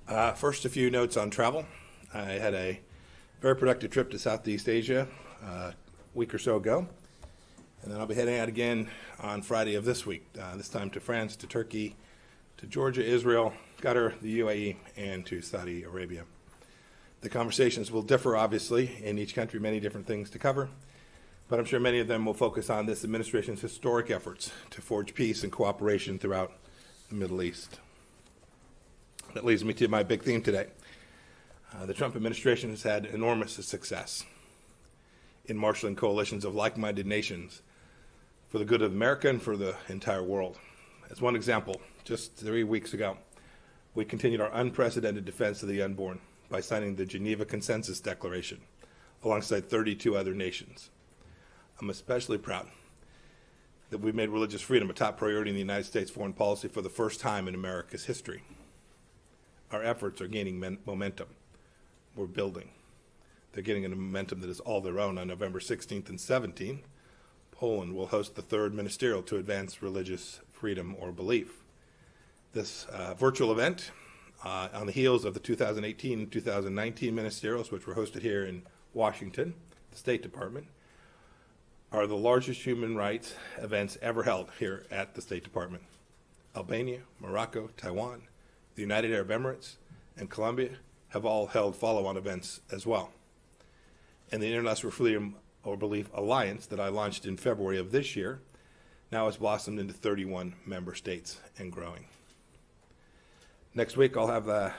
First, a few notes on travel. I had a very productive trip to Southeast Asia a week or so ago, and then I'll be heading out again on Friday of this week, this time to France, to Turkey, to Georgia, Israel, Qatar, the UAE, and to Saudi Arabia. The conversations will differ, obviously, in each country, many different things to cover, but I'm sure many of them will focus on this administration's historic efforts to forge peace and cooperation throughout the Middle East. That leads me to my big theme today. The Trump administration has had enormous success in marshaling coalitions of like-minded nations for the good of America and for the entire world. As one example, just 3 weeks ago, we continued our unprecedented defense of the unborn by signing the Geneva Consensus Declaration alongside 32 other nations. I'm especially proud that we've made religious freedom a top priority in the United States foreign policy for the first time in America's history. Our efforts are gaining momentum. We're building. They're getting a momentum that is all their own. On November 16th and 17th, Poland will host the third ministerial to advance religious freedom or belief. This virtual event, on the heels of the 2018 and 2019 ministerials, which were hosted here in Washington, the State Department, are the largest human rights events ever held here at the State Department. Albania, Morocco, Taiwan, the United Arab Emirates, and Colombia have all held follow-on events as well. And the International Freedom or Belief Alliance that I launched in February of this year now has blossomed into 31 member states and growing. Next week, I'll have a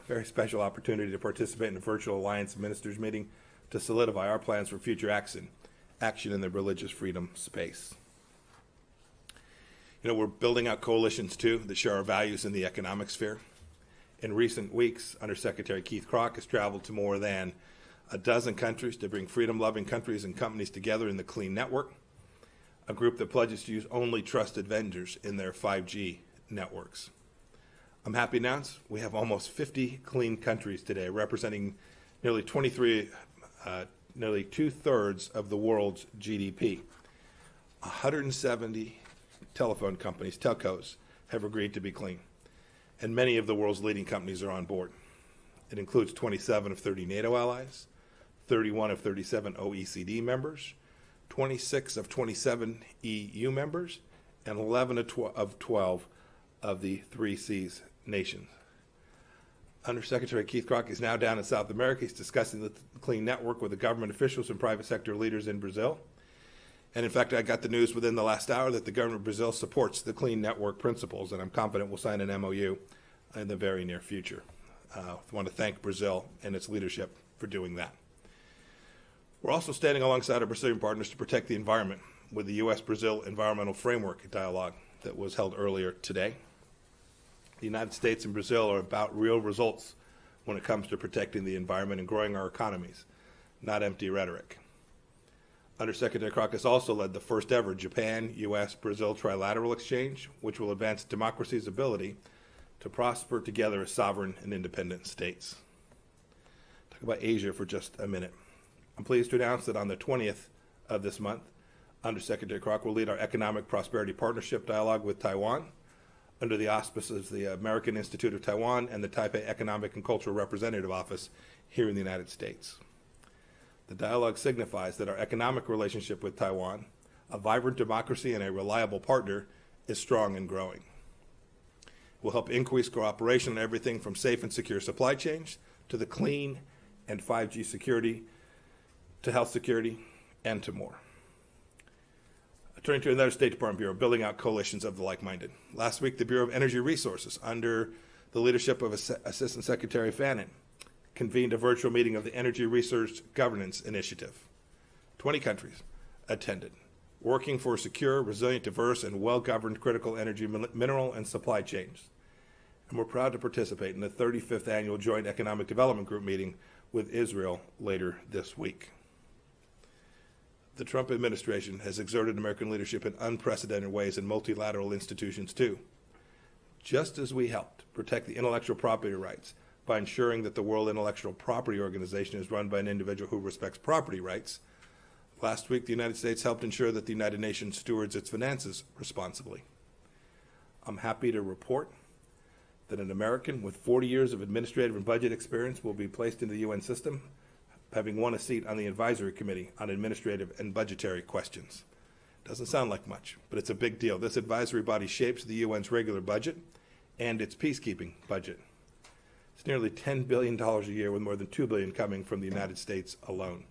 very special opportunity to participate in a virtual Alliance Ministers meeting to solidify our plans for future action in the religious freedom space. You know, we're building out coalitions, too, that share our values in the economic sphere. In recent weeks, Undersecretary Keith Kroc has traveled to more than a dozen countries to bring freedom-loving countries and companies together in the Clean Network, a group that pledges to use only trusted vendors in their 5G networks. I'm happy to announce we have almost 50 clean countries today, representing nearly 2/3 of the world's GDP. 170 telephone companies, telcos, have agreed to be clean, and many of the world's leading companies are on board. It includes 27 of 30 NATO allies, 31 of 37 OECD members, 26 of 27 EU members, and 11 of 12 of the 3Cs nations. Undersecretary Keith Kroc is now down in South America. He's discussing the Clean Network with the government officials and private sector leaders in Brazil. And in fact, I got the news within the last hour that the government of Brazil supports the Clean Network principles, and I'm confident we'll sign an MOU in the very near future. I want to thank Brazil and its leadership for doing that. We're also standing alongside our Brazilian partners to protect the environment with the U.S.-Brazil Environmental Framework Dialogue that was held earlier today. The United States and Brazil are about real results when it comes to protecting the environment and growing our economies, not empty rhetoric. Undersecretary Kroc has also led the first ever Japan, U.S., Brazil trilateral exchange, which will advance democracy's ability to prosper together as sovereign and independent states. Talk about Asia for just a minute. I'm pleased to announce that on the 20th of this month, Undersecretary Kroc will lead our Economic Prosperity Partnership Dialogue with Taiwan under the auspices of the American Institute of Taiwan and the Taipei Economic and Cultural Representative Office here in the United States. The dialogue signifies that our economic relationship with Taiwan, a vibrant democracy and a reliable partner, is strong and growing. It will help increase cooperation on everything from safe and secure supply chains to the clean and 5G security to health security and to more. Turning to another State Department bureau, building out coalitions of the like-minded. Last week, the Bureau of Energy Resources, under the leadership of Assistant Secretary Fannin, convened a virtual meeting of the Energy Research Governance Initiative. 20 countries attended, working for secure, resilient, diverse, and well-governed critical energy, mineral, and supply chains. And we're proud to participate in the 35th Annual Joint Economic Development Group meeting with Israel later this week. The Trump administration has exerted American leadership in unprecedented ways in multilateral institutions, too. Just as we helped protect the intellectual property rights by ensuring that the World Intellectual Property Organization is run by an individual who respects property rights, last week the United States helped ensure that the United Nations stewards its finances responsibly. I'm happy to report that an American with 40 years of administrative and budget experience will be placed into the UN system, having won a seat on the advisory committee on administrative and budgetary questions. Doesn't sound like much, but it's a big deal. This advisory body shapes the UN's regular budget and its peacekeeping budget. It's nearly $10 billion a year, with more than $2 billion coming from the United States alone.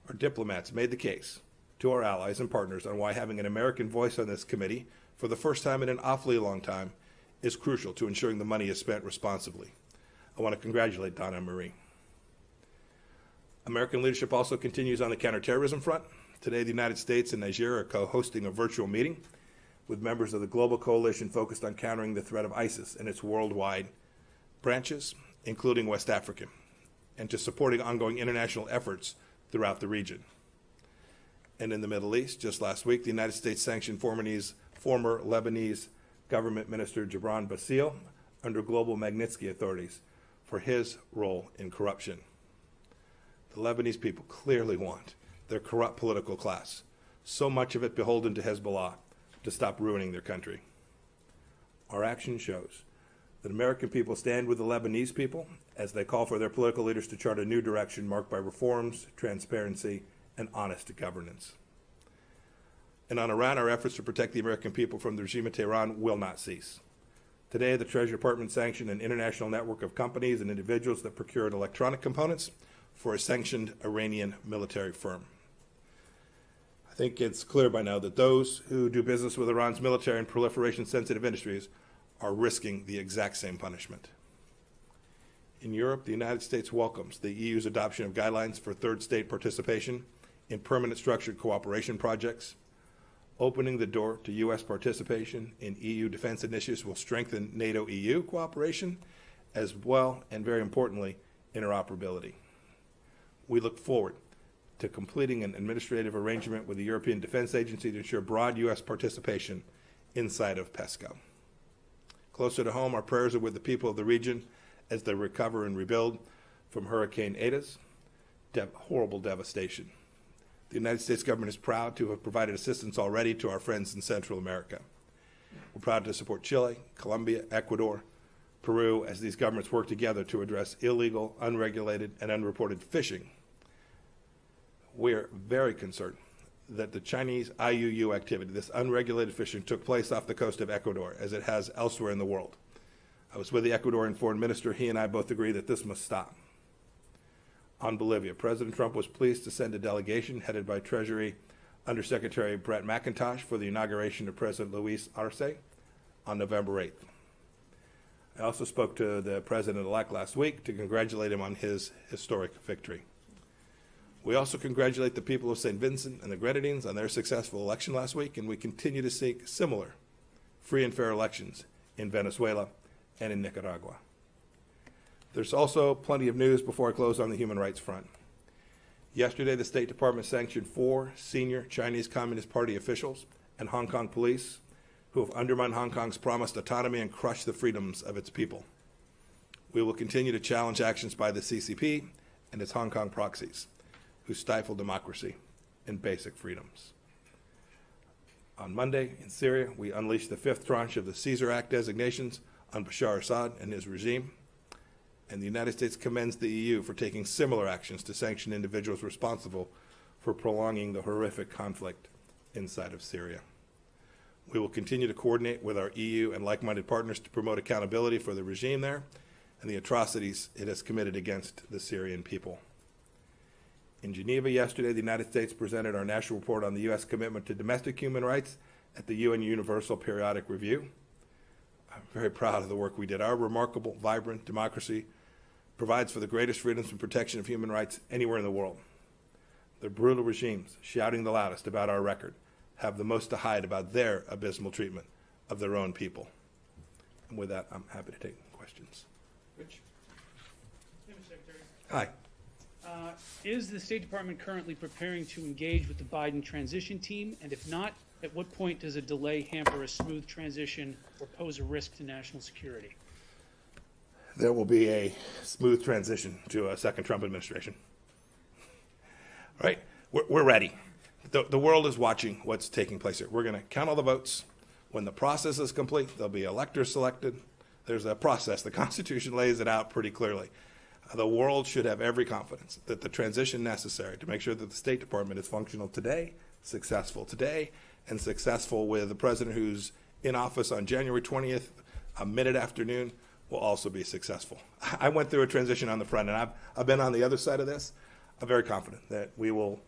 Our diplomats made the case to our allies and partners on why having an American voice on this committee for the first time in an awfully long time is crucial to ensuring the money is spent responsibly. I want to congratulate Donna and Marie. American leadership also continues on the counterterrorism front. Today, the United States and Nigeria are co-hosting a virtual meeting with members of the global coalition focused on countering the threat of ISIS and its worldwide branches, including West Africa, and to supporting ongoing international efforts throughout the region. And in the Middle East, just last week, the United States sanctioned former Lebanese government minister Gibran Bassil under global Magnitsky authorities for his role in corruption. The Lebanese people clearly want their corrupt political class, so much of it beholden to Hezbollah, to stop ruining their country. Our action shows that American people stand with the Lebanese people as they call for their political leaders to chart a new direction marked by reforms, transparency, and honest governance. And on Iran, our efforts to protect the American people from the regime of Tehran will not cease. Today, the Treasury Department sanctioned an international network of companies and individuals that procured electronic components for a sanctioned Iranian military firm. I think it's clear by now that those who do business with Iran's military and proliferation-sensitive industries are risking the exact same punishment. In Europe, the United States welcomes the EU's adoption of guidelines for third state participation in permanent structured cooperation projects. Opening the door to U.S. participation in EU defense initiatives will strengthen NATO-EU cooperation, as well, and very importantly, interoperability. We look forward to completing an administrative arrangement with the European Defense Agency to ensure broad U.S. participation inside of PESCO. Closer to home, our prayers are with the people of the region as they recover and rebuild from Hurricane Ida's horrible devastation. The United States government is proud to have provided assistance already to our friends in Central America. We're proud to support Chile, Colombia, Ecuador, Peru, as these governments work together to address illegal, unregulated, and unreported fishing. We're very concerned that the Chinese IUU activity, this unregulated fishing, took place off the coast of Ecuador, as it has elsewhere in the world. I was with the Ecuadorian foreign minister. He and I both agree that this must stop. On Bolivia, President Trump was pleased to send a delegation headed by Treasury Undersecretary Brett McIntosh for the inauguration of President Luis Arce on November 8th. I also spoke to the president-elect last week to congratulate him on his historic victory. We also congratulate the people of St. Vincent and the Grenadines on their successful election last week, and we continue to seek similar free and fair elections in Venezuela and in Nicaragua. There's also plenty of news before I close on the human rights front. Yesterday, the State Department sanctioned 4 senior Chinese Communist Party officials and Hong Kong police who have undermined Hong Kong's promised autonomy and crushed the freedoms of its people. We will continue to challenge actions by the CCP and its Hong Kong proxies, who stifle democracy and basic freedoms. On Monday, in Syria, we unleashed the 5th tranche of the Caesar Act designations on Bashar Assad and his regime, and the United States commends the EU for taking similar actions to sanction individuals responsible for prolonging the horrific conflict inside of Syria. We will continue to coordinate with our EU and like-minded partners to promote accountability for the regime there and the atrocities it has committed against the Syrian people. In Geneva yesterday, the United States presented our national report on the U.S. commitment to domestic human rights at the UN Universal Periodic Review. I'm very proud of the work we did. Our remarkable, vibrant democracy provides for the greatest freedoms and protection of human rights anywhere in the world. The brutal regimes shouting the loudest about our record have the most to hide about their abysmal treatment of their own people. And with that, I'm happy to take questions. Rich? Mr. Secretary. Hi. Is the State Department currently preparing to engage with the Biden transition team? And if not, at what point does a delay hamper a smooth transition or pose a risk to national security? There will be a smooth transition to a second Trump administration. All right? We're ready. The world is watching what's taking place here. We're going to count all the votes. When the process is complete, there'll be electors selected. There's a process. The Constitution lays it out pretty clearly. The world should have every confidence that the transition necessary to make sure that the State Department is functional today, and successful with the president who's in office on January 20th, mid-afternoon, will also be successful. I went through a transition on the front, and I've been on the other side of this. I'm very confident that we will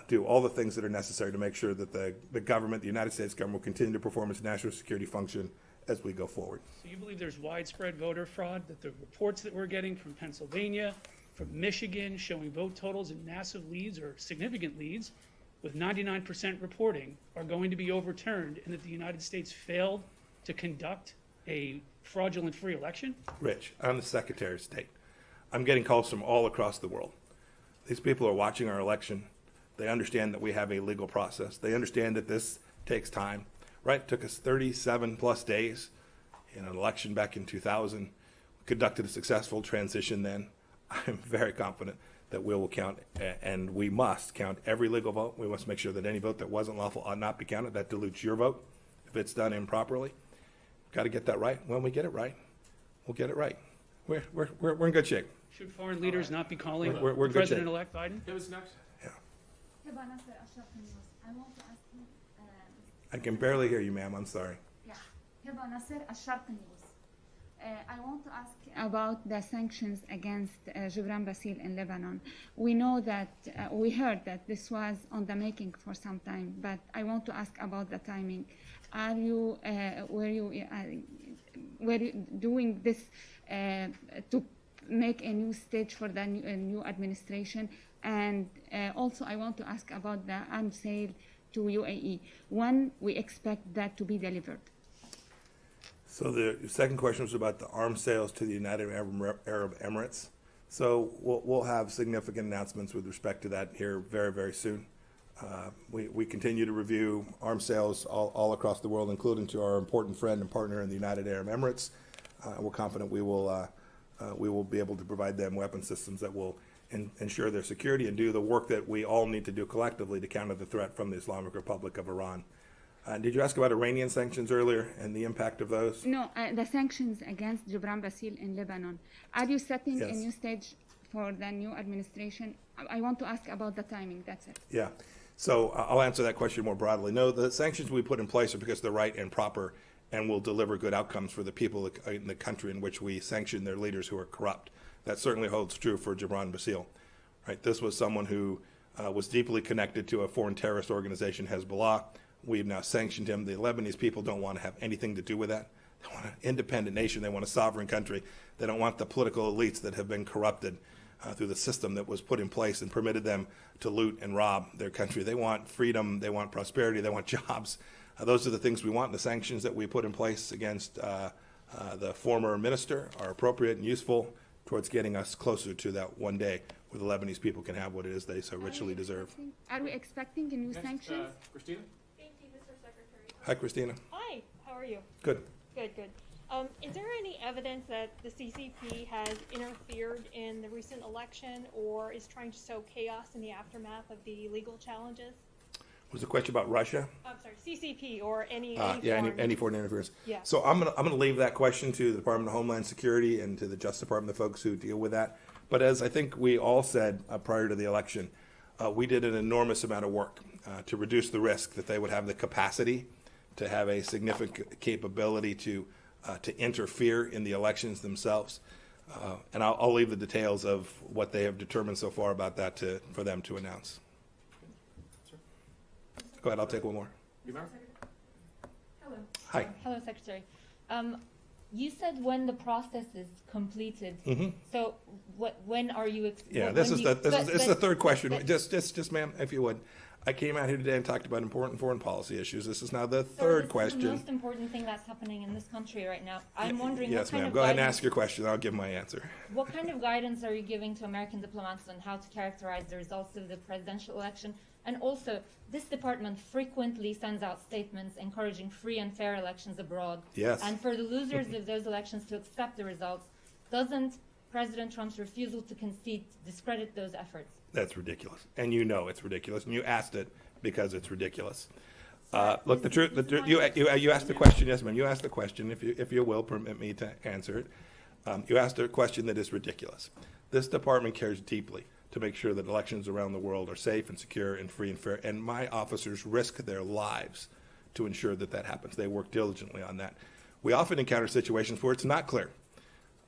do all the things that are necessary to make sure that the government, the United States government, will continue to perform its national security function as we go forward. So you believe there's widespread voter fraud, that the reports that we're getting from Pennsylvania, from Michigan, showing vote totals in massive leads or significant leads with 99% reporting are going to be overturned, and that the United States failed to conduct a fraudulent free election? Rich, I'm the Secretary of State. I'm getting calls from all across the world. These people are watching our election. They understand that we have a legal process. They understand that this takes time. Right? It took us 37 plus days in an election back in 2000. We conducted a successful transition then. I'm very confident that we will count, and we must count every legal vote. We must make sure that any vote that wasn't lawful ought not be counted. That dilutes your vote if it's done improperly. Got to get that right. When we get it right, we'll get it right. We're in good shape. Should foreign leaders not be calling We're in good shape. President-elect Biden? Who was next? Yeah. I want to ask you. I can barely hear you, ma'am. I'm sorry. Yeah. Heba Nasser, Al-Sharq News. I want to ask about the sanctions against Gibran Bassil in Lebanon. We know that, we heard that this was on the making for some time, but I want to ask about the timing. Are you, were you doing this to make a new stage for the new administration? And also I want to ask about the arms sale to UAE. When we expect that to be delivered? So the second question was about the arms sales to the United Arab Emirates. So we'll have significant announcements with respect to that here very, very soon. We continue to review arms sales all across the world, including to our important friend and partner in the United Arab Emirates. We're confident we will be able to provide them weapon systems that will ensure their security and do the work that we all need to do collectively to counter the threat from the Islamic Republic of Iran. Did you ask about Iranian sanctions earlier and the impact of those? No, the sanctions against Gibran Bassil in Lebanon. Are you setting a new stage for the new administration? I want to ask about the timing, that's it. Yeah, so I'll answer that question more broadly. No, the sanctions we put in place are because they're right and proper and will deliver good outcomes for the people in the country in which we sanction their leaders who are corrupt. That certainly holds true for Gibran Bassil. Right? This was someone who was deeply connected to a foreign terrorist organization, Hezbollah. We've now sanctioned him. The Lebanese people don't want to have anything to do with that. They want an independent nation. They want a sovereign country. They don't want the political elites that have been corrupted through the system that was put in place and permitted them to loot and rob their country. They want freedom. They want prosperity. They want jobs. Those are the things we want. The sanctions that we put in place against the former minister are appropriate and useful towards getting us closer to that one day where the Lebanese people can have what it is they so richly deserve. Are we expecting a new sanctions? Christina? Thank you, Mr. Secretary. Hi, Christina. Hi, how are you? Good. Good, good. Is there any evidence that the CCP has interfered in the recent election or is trying to sow chaos in the aftermath of the legal challenges? Was the question about Russia? I'm sorry, CCP or any Any foreign interference. Yeah. So I'm gonna leave that question to the Department of Homeland Security and to the Justice Department, the folks who deal with that. But as I think we all said prior to the election, we did an enormous amount of work to reduce the risk that they would have the capacity to have a significant capability to interfere in the elections themselves. And I'll leave the details of what they have determined so far about that for them to announce. Go ahead, I'll take one more. Hello. Hi. Hello, Secretary. You said when the process is completed. So, when are you? Yeah, this is the third question. Just, ma'am, if you would. I came out here today and talked about important foreign policy issues. This is now the third question. This is the most important thing that's happening in this country right now. I'm wondering. Yes, ma'am. Go ahead and ask your question. I'll give my answer. What kind of guidance are you giving to American diplomats on how to characterize the results of the presidential election? And also, this department frequently sends out statements encouraging free and fair elections abroad. Yes. And for the losers of those elections to accept the results, doesn't President Trump's refusal to concede discredit those efforts? That's ridiculous. And you know it's ridiculous. And you asked it because it's ridiculous. Look, you asked the question, yes, ma'am. You asked the question. If you will permit me to answer it, you asked a question that is ridiculous. This department cares deeply to make sure that elections around the world are safe and secure and free and fair. And my officers risk their lives to ensure that that happens. They work diligently on that. We often encounter situations where it's not clear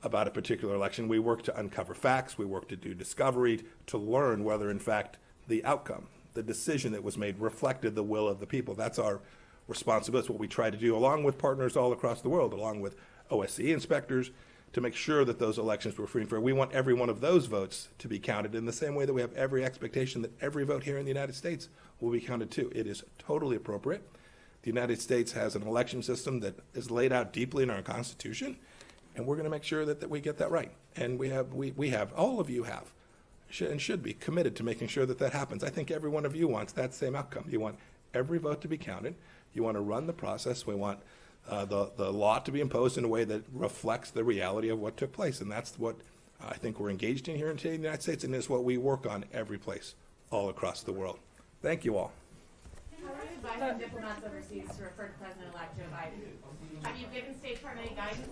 about a particular election. We work to uncover facts. We work to do discovery to learn whether, in fact, the outcome, the decision that was made reflected the will of the people. That's our responsibility. It's what we try to do along with partners all across the world, along with OSCE inspectors, to make sure that those elections were free and fair. We want every one of those votes to be counted in the same way that we have every expectation that every vote here in the United States will be counted too. It is totally appropriate. The United States has an election system that is laid out deeply in our Constitution, and we're going to make sure that we get that right. And we have, all of you have, and should be committed to making sure that that happens. I think every one of you wants that same outcome. You want every vote to be counted. You want to run the process. We want the law to be imposed in a way that reflects the reality of what took place. And that's what I think we're engaged in here in the United States, and it's what we work on every place all across the world. Thank you all. How are you advising diplomats overseas to refer to President-elect Joe Biden? Have you given State Department any guidance?